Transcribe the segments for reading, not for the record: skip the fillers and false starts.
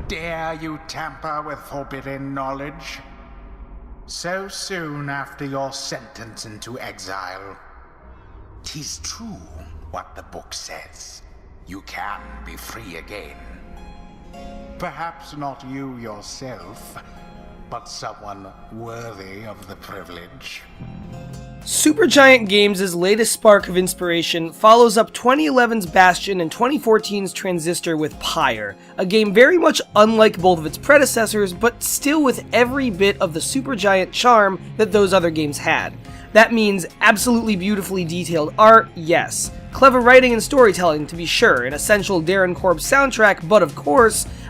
Dare you tamper with forbidden knowledge? So soon after your sentence into exile. 'Tis true what the book says. You can be free again. Perhaps not you yourself, but someone worthy of the privilege. Supergiant Games' latest spark of inspiration follows up 2011's Bastion and 2014's Transistor with Pyre, a game very much unlike both of its predecessors, but still with every bit of the Supergiant charm that those other games had. That means absolutely beautifully detailed art, yes. Clever writing and storytelling, to be sure, an essential Darren Korb soundtrack,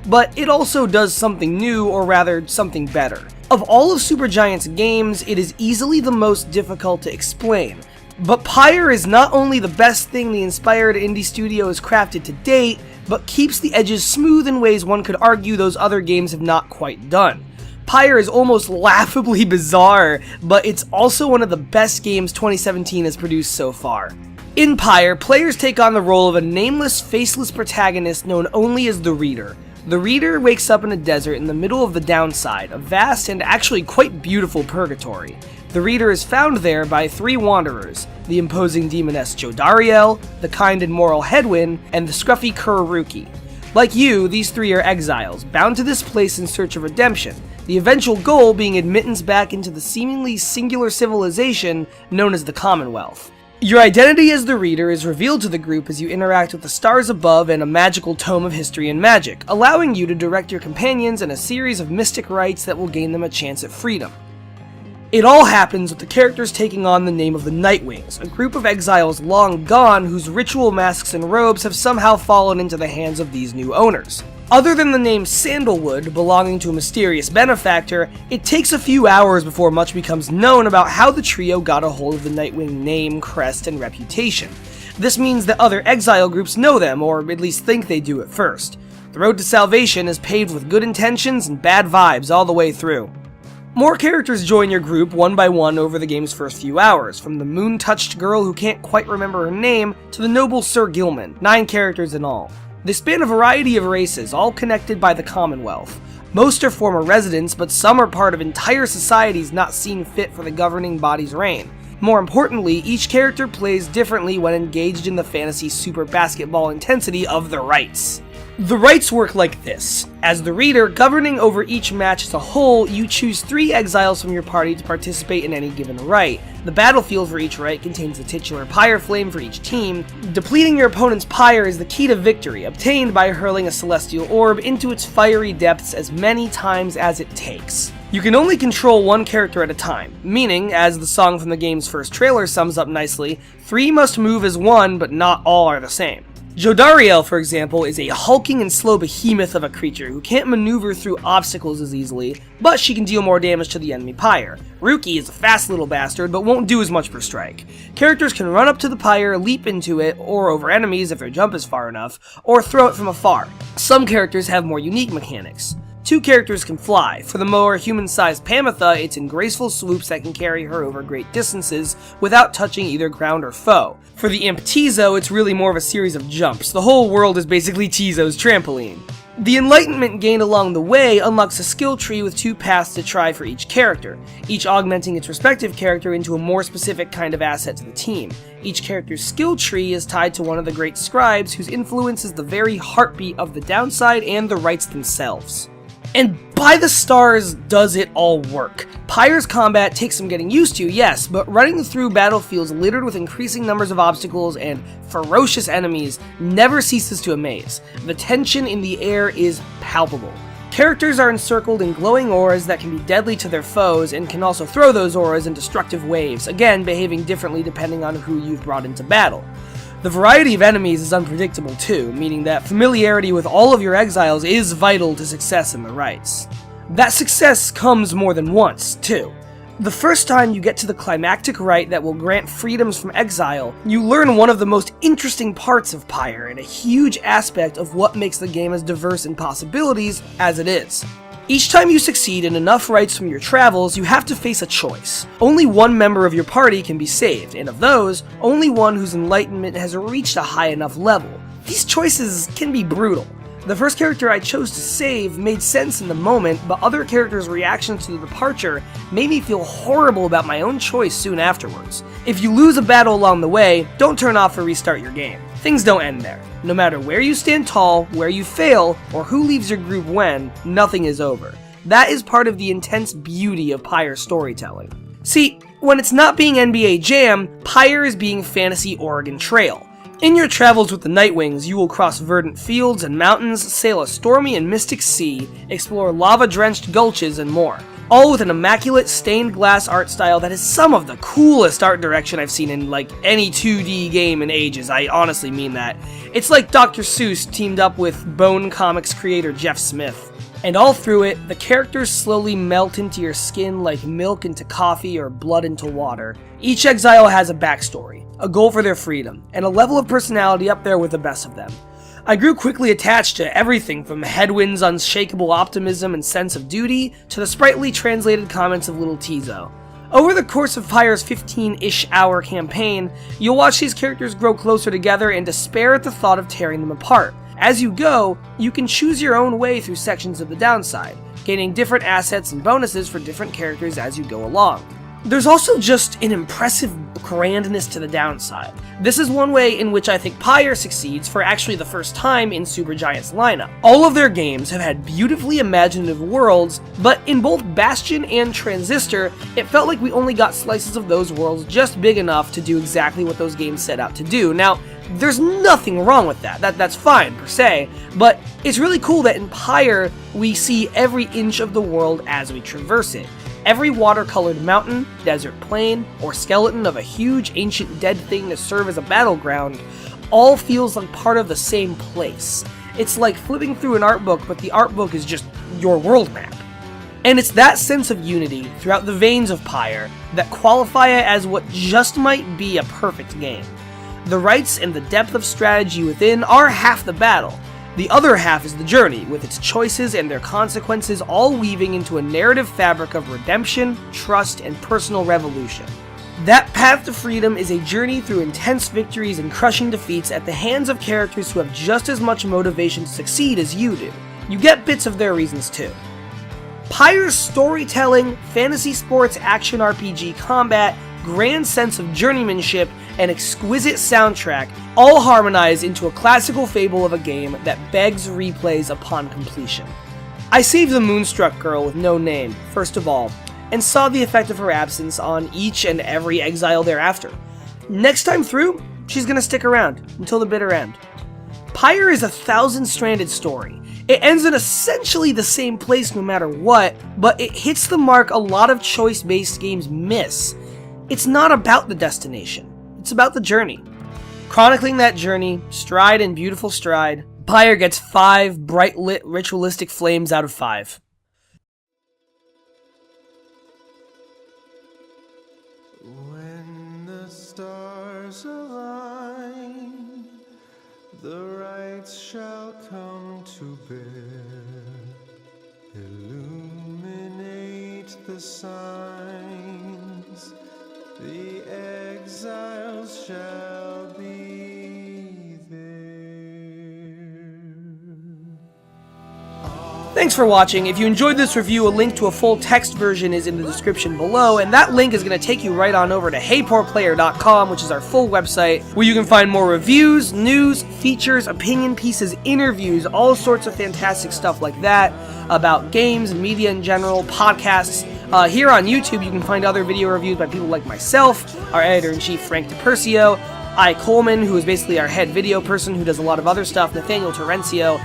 but it also does something new, or rather, something better. Of all of Supergiant's games, it is easily the most difficult to explain. But Pyre is not only the best thing the inspired indie studio has crafted to date, but keeps the edges smooth in ways one could argue those other games have not quite done. Pyre is almost laughably bizarre, but it's also one of the best games 2017 has produced so far. In Pyre, players take on the role of a nameless, faceless protagonist known only as the Reader. The Reader wakes up in a desert in the middle of the Downside, a vast and actually quite beautiful purgatory. The Reader is found there by three wanderers, the imposing demoness Jodariel, the kind and moral Hedwyn, and the scruffy Kururuki. Like you, these three are exiles, bound to this place in search of redemption, the eventual goal being admittance back into the seemingly singular civilization known as the Commonwealth. Your identity as the Reader is revealed to the group as you interact with the stars above and a magical tome of history and magic, allowing you to direct your companions in a series of mystic rites that will gain them a chance at freedom. It all happens with the characters taking on the name of the Nightwings, a group of exiles long gone whose ritual masks and robes have somehow fallen into the hands of these new owners. Other than the name Sandalwood belonging to a mysterious benefactor, it takes a few hours before much becomes known about how the trio got a hold of the Nightwing name, crest, and reputation. This means that other exile groups know them, or at least think they do at first. The road to salvation is paved with good intentions and bad vibes all the way through. More characters join your group one by one over the game's first few hours, from the moon-touched girl who can't quite remember her name to the noble Sir Gilman, 9 characters in all. They span a variety of races, all connected by the Commonwealth. Most are former residents, but some are part of entire societies not seen fit for the governing body's reign. More importantly, each character plays differently when engaged in the fantasy super basketball intensity of the rites. The rites work like this. As the Reader, governing over each match as a whole, you choose 3 exiles from your party to participate in any given rite. The battlefield for each rite contains the titular Pyre flame for each team. Depleting your opponent's Pyre is the key to victory, obtained by hurling a celestial orb into its fiery depths as many times as it takes. You can only control one character at a time, meaning, as the song from the game's first trailer sums up nicely, 3 must move as one, but not all are the same. Jodariel, for example, is a hulking and slow behemoth of a creature who can't maneuver through obstacles as easily, but she can deal more damage to the enemy Pyre. Ruki is a fast little bastard, but won't do as much per strike. Characters can run up to the Pyre, leap into it, or over enemies if their jump is far enough, or throw it from afar. Some characters have more unique mechanics. 2 characters can fly. For the more human-sized Pamitha, it's in graceful swoops that can carry her over great distances without touching either ground or foe. For the imp Tizo, it's really more of a series of jumps. The whole world is basically Tizo's trampoline. The enlightenment gained along the way unlocks a skill tree with 2 paths to try for each character, each augmenting its respective character into a more specific kind of asset to the team. Each character's skill tree is tied to one of the great scribes whose influence is the very heartbeat of the Downside and the rites themselves. And by the stars, does it all work? Pyre's combat takes some getting used to, yes, but running through battlefields littered with increasing numbers of obstacles and ferocious enemies never ceases to amaze. The tension in the air is palpable. Characters are encircled in glowing auras that can be deadly to their foes and can also throw those auras in destructive waves, again behaving differently depending on who you've brought into battle. The variety of enemies is unpredictable too, meaning that familiarity with all of your exiles is vital to success in the rites. That success comes more than once, too. The first time you get to the climactic rite that will grant freedoms from exile, you learn one of the most interesting parts of Pyre and a huge aspect of what makes the game as diverse in possibilities as it is. Each time you succeed in enough rites from your travels, you have to face a choice. Only one member of your party can be saved, and of those, only one whose enlightenment has reached a high enough level. These choices can be brutal. The first character I chose to save made sense in the moment, but other characters' reactions to the departure made me feel horrible about my own choice soon afterwards. If you lose a battle along the way, don't turn off or restart your game. Things don't end there. No matter where you stand tall, where you fail, or who leaves your group when, nothing is over. That is part of the intense beauty of Pyre storytelling. See, when it's not being NBA Jam, Pyre is being Fantasy Oregon Trail. In your travels with the Nightwings, you will cross verdant fields and mountains, sail a stormy and mystic sea, explore lava-drenched gulches, and more. All with an immaculate stained glass art style that is some of the coolest art direction I've seen in like any 2D game in ages. I honestly mean that. It's like Dr. Seuss teamed up with Bone Comics creator Jeff Smith. And all through it, the characters slowly melt into your skin like milk into coffee or blood into water. Each exile has a backstory, a goal for their freedom, and a level of personality up there with the best of them. I grew quickly attached to everything from Hedwyn's unshakable optimism and sense of duty to the sprightly translated comments of Little Tizo. Over the course of Pyre's 15-ish hour campaign, you'll watch these characters grow closer together and despair at the thought of tearing them apart. As you go, you can choose your own way through sections of the downside, gaining different assets and bonuses for different characters as you go along. There's also just an impressive grandness to the downside. This is one way in which I think Pyre succeeds for actually the first time in Supergiant's lineup. All of their games have had beautifully imaginative worlds, but in both Bastion and Transistor, it felt like we only got slices of those worlds just big enough to do exactly what those games set out to do. Now, there's nothing wrong with that. That's fine, per se, but it's really cool that in Pyre, we see every inch of the world as we traverse it. Every watercolored mountain, desert plain, or skeleton of a huge ancient dead thing to serve as a battleground all feels like part of the same place. It's like flipping through an art book, but the art book is just your world map. And it's that sense of unity throughout the veins of Pyre that qualify it as what just might be a perfect game. The rights and the depth of strategy within are half the battle. The other half is the journey, with its choices and their consequences all weaving into a narrative fabric of redemption, trust, and personal revolution. That path to freedom is a journey through intense victories and crushing defeats at the hands of characters who have just as much motivation to succeed as you do. You get bits of their reasons too. Pyre's storytelling, fantasy sports action RPG combat, grand sense of journeymanship, and exquisite soundtrack all harmonize into a classical fable of a game that begs replays upon completion. I saved the Moonstruck girl with no name, first of all, and saw the effect of her absence on each and every exile thereafter. Next time through, she's gonna stick around until the bitter end. Pyre is a 1,000-stranded story. It ends in essentially the same place no matter what, but it hits the mark a lot of choice-based games miss. It's not about the destination, it's about the journey. Chronicling that journey, stride and beautiful stride, Pyre gets 5 bright-lit ritualistic flames out of 5. When the stars align, the rights shall come to bear, illuminate the signs, the exiles shall be there. Thanks for watching. If you enjoyed this review, a link to a full text version is in the description below, and that link is going to take you right on over to HeyPoorPlayer.com, which is our full website, where you can find more reviews, news, features, opinion pieces, interviews, all sorts of fantastic stuff like that, about games, media in general, podcasts. Here on YouTube, you can find other video reviews by people like myself, our editor-in-chief Frank DiPercio, I. Coleman, who is basically our head video person who does a lot of other stuff, Nathaniel Terencio.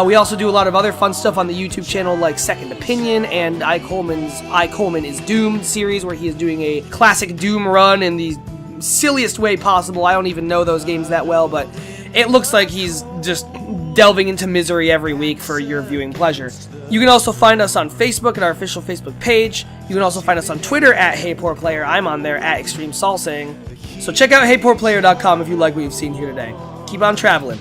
We also do a lot of other fun stuff on the YouTube channel like Second Opinion and I. Coleman is Doomed series, where he is doing a classic Doom run in the silliest way possible. I don't even know those games that well, but it looks like he's just delving into misery every week for your viewing pleasure. You can also find us on Facebook at our official Facebook page. You can also find us on Twitter at HeyPoorPlayer. I'm on there at ExtremeSalsing. So check out HeyPoorPlayer.com if you like what you've seen here today. Keep on traveling.